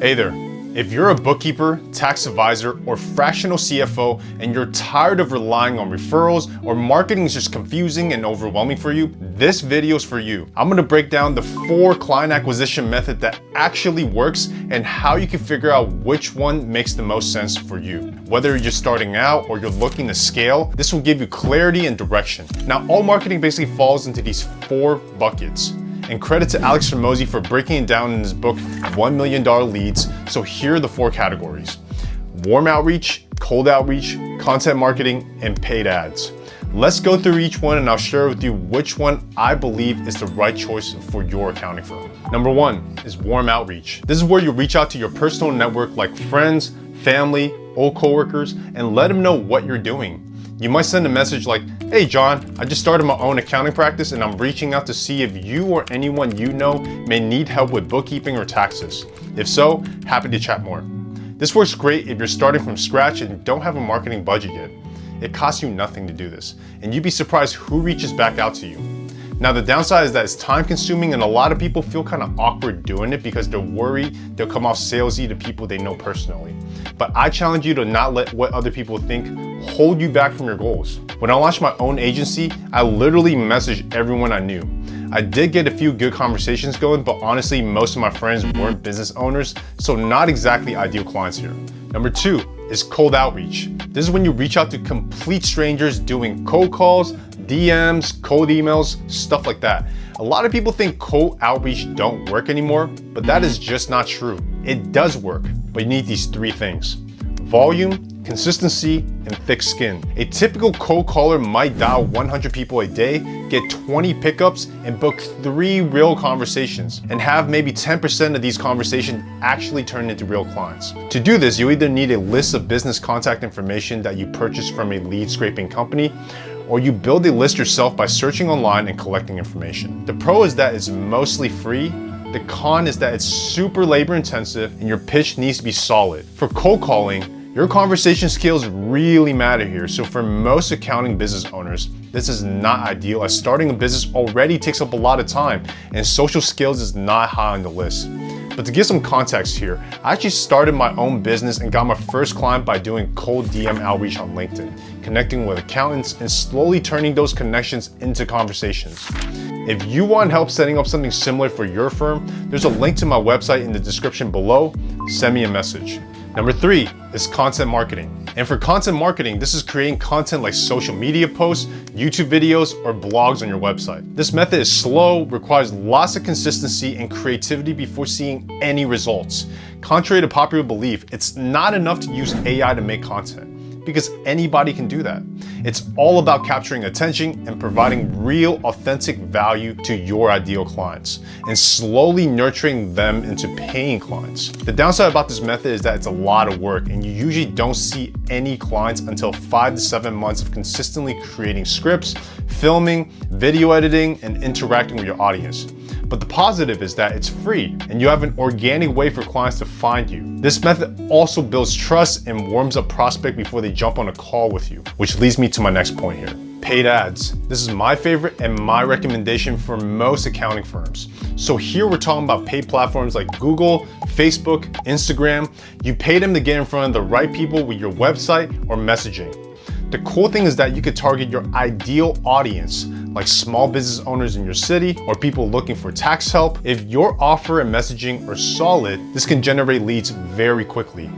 Hey there. If you're a bookkeeper, tax advisor, or fractional CFO and you're tired of relying on referrals or marketing is just confusing and overwhelming for you, this video is for you. I'm gonna break down the 4 client acquisition method that actually works and how you can figure out which one makes the most sense for you. Whether you're just starting out or you're looking to scale, this will give you clarity and direction. Now, all marketing basically falls into these 4 buckets. And credit to Alex Hormozi for breaking it down in his book, $1 Million Leads. So here are the 4 categories: warm outreach, cold outreach, content marketing, and paid ads. Let's go through each one and I'll share with you which one I believe is the right choice for your accounting firm. Number 1 is warm outreach. This is where you reach out to your personal network like friends, family, old coworkers, and let them know what you're doing. You might send a message like, "Hey John, I just started my own accounting practice and I'm reaching out to see if you or anyone you know may need help with bookkeeping or taxes. If so, happy to chat more." This works great if you're starting from scratch and don't have a marketing budget yet. It costs you nothing to do this, and you'd be surprised who reaches back out to you. Now, the downside is that it's time consuming and a lot of people feel kind of awkward doing it because they're worried they'll come off salesy to people they know personally. But I challenge you to not let what other people think hold you back from your goals. When I launched my own agency, I literally messaged everyone I knew. I did get a few good conversations going, but honestly, most of my friends weren't business owners, so not exactly ideal clients here. Number 2 is cold outreach. This is when you reach out to complete strangers doing cold calls, DMs, cold emails, stuff like that. A lot of people think cold outreach don't work anymore, but that is just not true. It does work, but you need these 3 things: volume, consistency, and thick skin. A typical cold caller might dial 100 people a day, get 20 pickups, and book 3 real conversations, and have maybe 10% of these conversations actually turn into real clients. To do this, you either need a list of business contact information that you purchase from a lead scraping company, or you build a list yourself by searching online and collecting information. The pro is that it's mostly free. The con is that it's super labor intensive and your pitch needs to be solid. For cold calling, your conversation skills really matter here, so for most accounting business owners, this is not ideal as starting a business already takes up a lot of time and social skills is not high on the list. But to give some context here, I actually started my own business and got my first client by doing cold DM outreach on LinkedIn, connecting with accountants and slowly turning those connections into conversations. If you want help setting up something similar for your firm, there's a link to my website in the description below. Send me a message. Number 3 is content marketing. And for content marketing, this is creating content like social media posts, YouTube videos, or blogs on your website. This method is slow, requires lots of consistency and creativity before seeing any results. Contrary to popular belief, it's not enough to use AI to make content, because anybody can do that. It's all about capturing attention and providing real, authentic value to your ideal clients and slowly nurturing them into paying clients. The downside about this method is that it's a lot of work and you usually don't see any clients until 5 to 7 months of consistently creating scripts, filming, video editing, and interacting with your audience. But the positive is that it's free and you have an organic way for clients to find you. This method also builds trust and warms up prospect before they jump on a call with you, which leads me to my next point here. Paid ads. This is my favorite and my recommendation for most accounting firms. So here we're talking about paid platforms like Google, Facebook, Instagram. You pay them to get in front of the right people with your website or messaging. The cool thing is that you could target your ideal audience, like small business owners in your city or people looking for tax help. If your offer and messaging are solid, this can generate leads very quickly.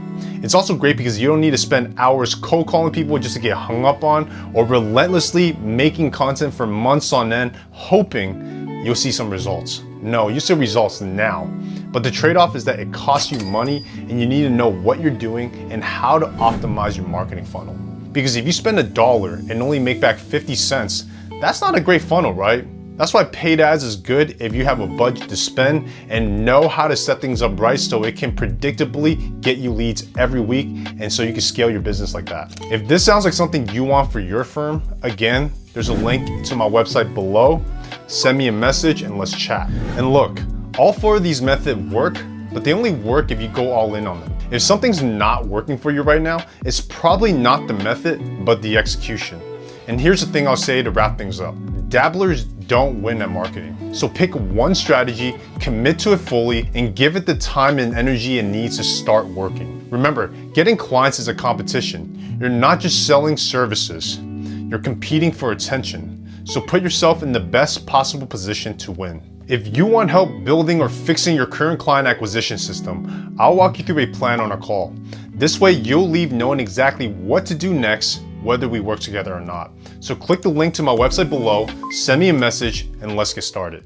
It's also great because you don't need to spend hours cold calling people just to get hung up on or relentlessly making content for months on end, hoping you'll see some results. No, you see results now. But the trade-off is that it costs you money and you need to know what you're doing and how to optimize your marketing funnel. Because if you spend $1 and only make back 50 cents, that's not a great funnel, right? That's why paid ads is good if you have a budget to spend and know how to set things up right so it can predictably get you leads every week and so you can scale your business like that. If this sounds like something you want for your firm, again, there's a link to my website below. Send me a message and let's chat. And look, all 4 of these methods work, but they only work if you go all in on them. If something's not working for you right now, it's probably not the method, but the execution. And here's the thing I'll say to wrap things up. dabblers don't win at marketing. So pick one strategy, commit to it fully, and give it the time and energy it needs to start working. Remember, getting clients is a competition. You're not just selling services, you're competing for attention. So put yourself in the best possible position to win. If you want help building or fixing your current client acquisition system, I'll walk you through a plan on a call. This way you'll leave knowing exactly what to do next, whether we work together or not. So click the link to my website below, send me a message, and let's get started.